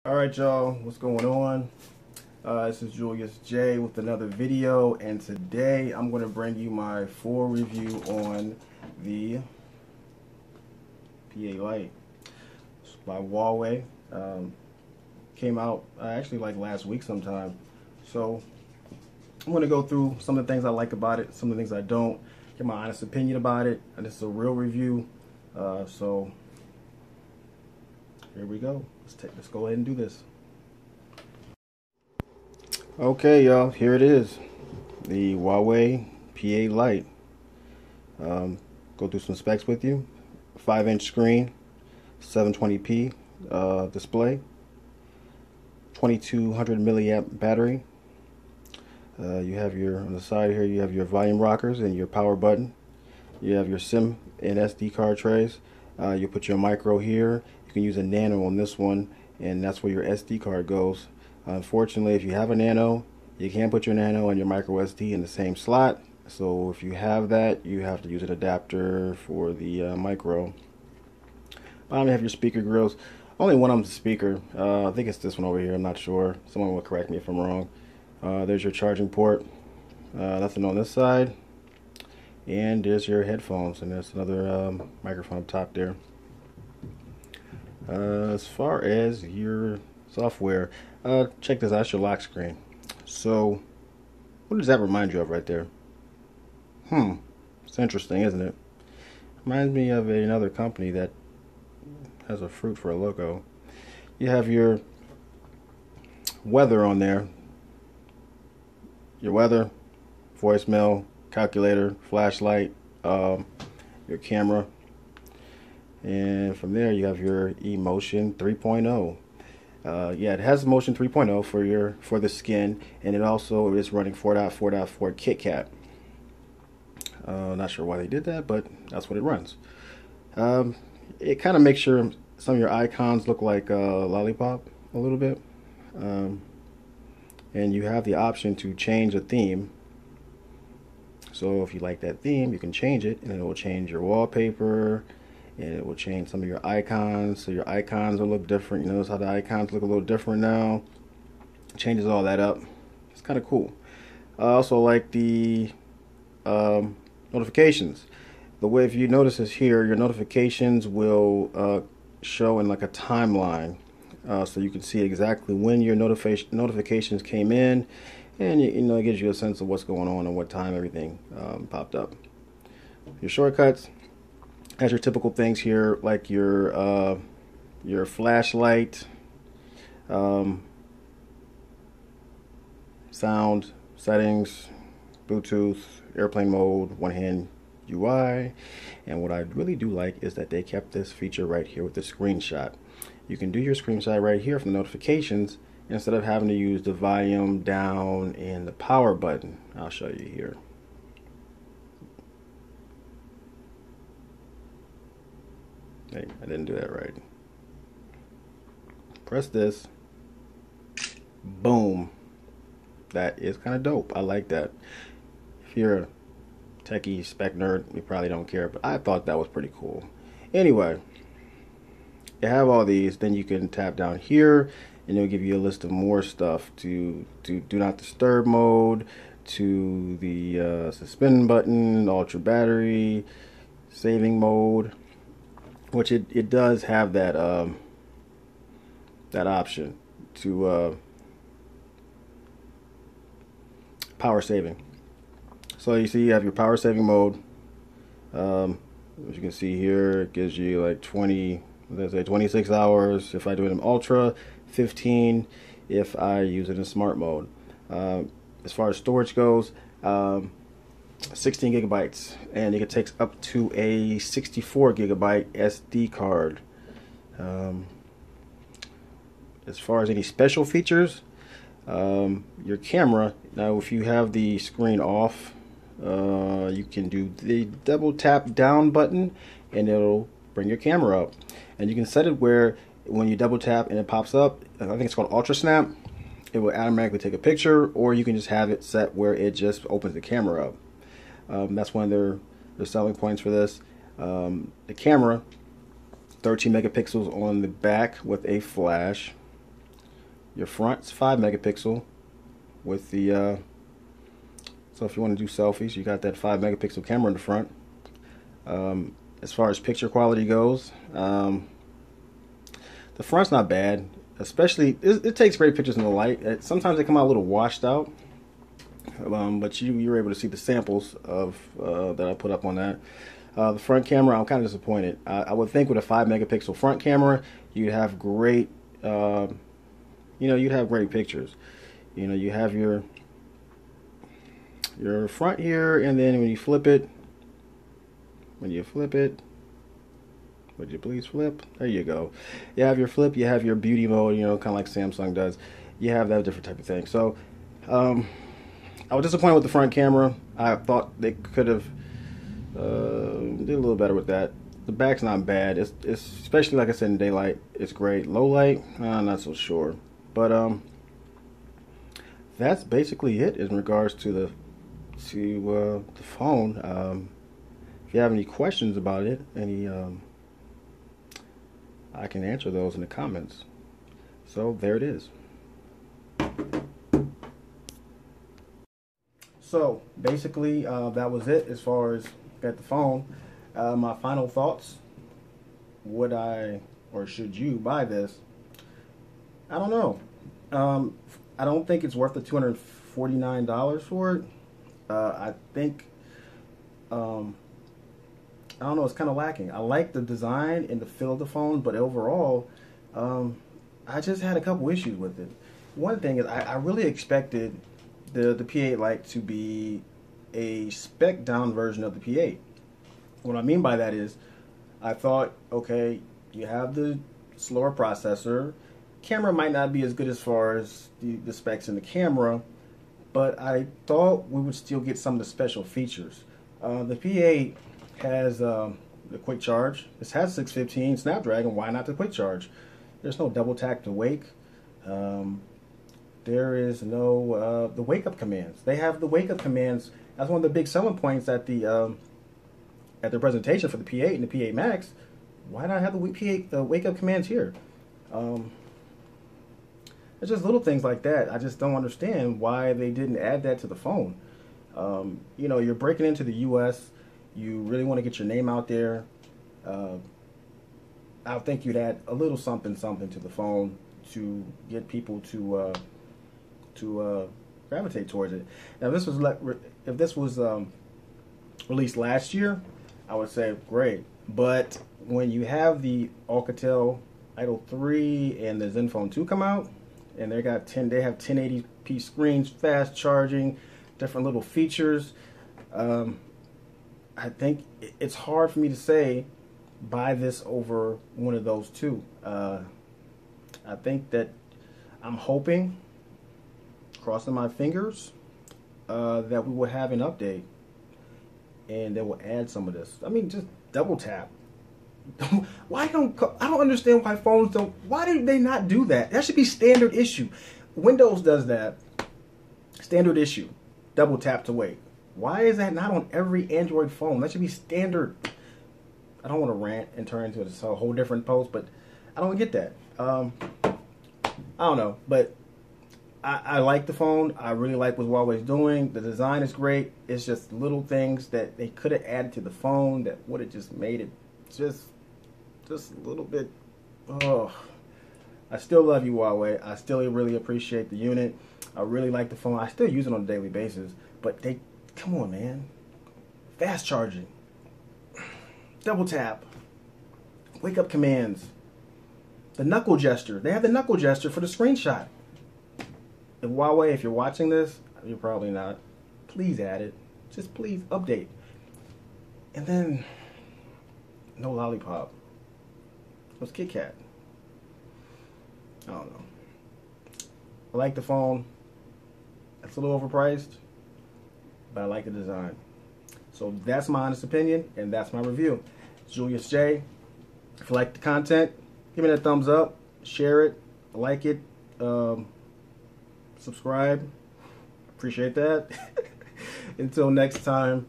Alright y'all, what's going on? This is Julius J with another video, and today I'm going to bring you my full review on the PA Lite. It's by Huawei. Came out actually like last week sometime. So I'm going to go through some of the things I like about it, some of the things I don't, get my honest opinion about it, and this is a real review. So here we go. Let's go ahead and do this. Okay, y'all, here it is, the Huawei PA Lite. Go through some specs with you. 5-inch screen, 720p display, 2200 milliamp battery. You have on the side here, you have your volume rockers and your power button. You have your SIM and SD card trays. You put your micro here. You can use a nano on this one, and that's where your SD card goes. Unfortunately, if you have a nano, you can't put your nano and your micro SD in the same slot. So if you have that, you have to use an adapter for the micro. Bottom you have your speaker grills. Only one of them's a speaker. I think it's this one over here. I'm not sure. Someone will correct me if I'm wrong. There's your charging port. Nothing on this side. And there's your headphones, and there's another microphone up top there. As far as your software, check this out. That's your lock screen. So what does that remind you of right there? It's interesting, isn't it? Reminds me of another company that has a fruit for a logo. You have your weather on there. Your weather, voicemail, calculator, flashlight, your camera, and from there you have your eMotion 3.0. Yeah, it has Motion 3.0 for the skin, and it also is running 4.4.4 KitKat. Not sure why they did that, but that's what it runs. It kind of makes sure some of your icons look like a lollipop a little bit, and you have the option to change a theme. So if you like that theme, you can change it, and it will change your wallpaper, and it will change some of your icons. So your icons will look different. You notice how the icons look a little different now. It changes all that up. It's kind of cool. I also like the notifications. The way, if you notice this here, your notifications will show in like a timeline. So you can see exactly when your notifications came in, and you know, it gives you a sense of what's going on and what time everything popped up. Your shortcuts has your typical things here, like your flashlight, sound settings, Bluetooth, airplane mode, one-hand UI, and what I really do like is that they kept this feature right here with the screenshot. You can do your screenshot right here from the notifications instead of having to use the volume down and the power button. I'll show you here. Hey, I didn't do that right. Press this. Boom. That is kind of dope. I like that. If you're a techie spec nerd, you probably don't care, but I thought that was pretty cool. Anyway, you have all these, then you can tap down here and it'll give you a list of more stuff, to do not disturb mode, to the suspend button, ultra battery, saving mode, which it does have that that option to power saving. So you see you have your power saving mode. As you can see here, it gives you like 26 hours if I do it in ultra, 15 if I use it in smart mode. As far as storage goes, 16 gigabytes, and it takes up to a 64 gigabyte SD card. As far as any special features, your camera, now if you have the screen off, you can do the double tap down button and it'll bring your camera up, and you can set it where when you double tap and it pops up, I think it's called Ultra Snap, it will automatically take a picture, or you can just have it set where it just opens the camera up. That's one of their selling points for this. The camera, 13 megapixels on the back with a flash. Your front's 5 megapixel with the so if you want to do selfies, you got that 5 megapixel camera in the front. As far as picture quality goes, the front's not bad. Especially, it takes great pictures in the light. Sometimes they come out a little washed out, but you're able to see the samples of that I put up on that. The front camera, I'm kind of disappointed. I would think with a 5 megapixel front camera, you'd have great, you'd have great pictures. You have your front here, and then when you flip it, would you please flip? There you go. You have your flip, you have your beauty mode, kind of like Samsung does. You have that different type of thing. So, I was disappointed with the front camera. I thought they could have did a little better with that. The back's not bad. It's especially, like I said, in daylight, it's great. Low light, I'm not so sure. But that's basically it in regards to the phone. If you have any questions about it, I can answer those in the comments. So there it is. So basically, that was it as far as got the phone. My final thoughts: would I or should you buy this? I don't know. I don't think it's worth the $249 for it. I think. I don't know, it's kind of lacking. I like the design and the feel of the phone, but overall, I just had a couple issues with it. One thing is I really expected the P8 Lite to be a spec down version of the P8. What I mean by that is, I thought, okay, you have the slower processor. Camera might not be as good as far as the specs in the camera, but I thought we would still get some of the special features. The P8 has the quick charge. This has 615 Snapdragon. Why not the quick charge? There's no double tap to wake. There is no the wake up commands. They have the wake up commands. That's one of the big selling points at the presentation for the P8 and the P8 Max. Why not have the P8 wake up commands here? It's just little things like that. I just don't understand why they didn't add that to the phone. You're breaking into the U.S. You really want to get your name out there. I think you'd add a little something to the phone to get people to gravitate towards it. Now, if this was released last year, I would say great. But when you have the Alcatel Idol 3 and the Zenfone 2 come out, and they have 1080p screens, fast charging, different little features. I think it's hard for me to say buy this over one of those two. I think that I'm hoping, crossing my fingers, that we will have an update and they will add some of this. I mean, just double tap. I don't understand why phones don't. Why do they not do that? That should be standard issue. Windows does that. Standard issue. Double tap to wake. Why is that not on every Android phone? That should be standard. I don't want to rant and turn into a whole different post, but I don't get that. I don't know, but I like the phone. I really like what Huawei's doing. The design is great. It's just little things that they could have added to the phone that would have just made it just a little bit. Oh, I still love you, Huawei. I still really appreciate the unit. I really like the phone. I still use it on a daily basis, but come on, man. Fast charging, double tap, wake up commands, the knuckle gesture. They have the knuckle gesture for the screenshot. If Huawei, if you're watching this, you're probably not. Please add it. Just please update. And then no lollipop. What's Kit Kat? I don't know. I like the phone. It's a little overpriced, but I like the design. So that's my honest opinion, and that's my review. It's Julius J. If you like the content, give me that thumbs up, share it, like it, subscribe. Appreciate that. Until next time,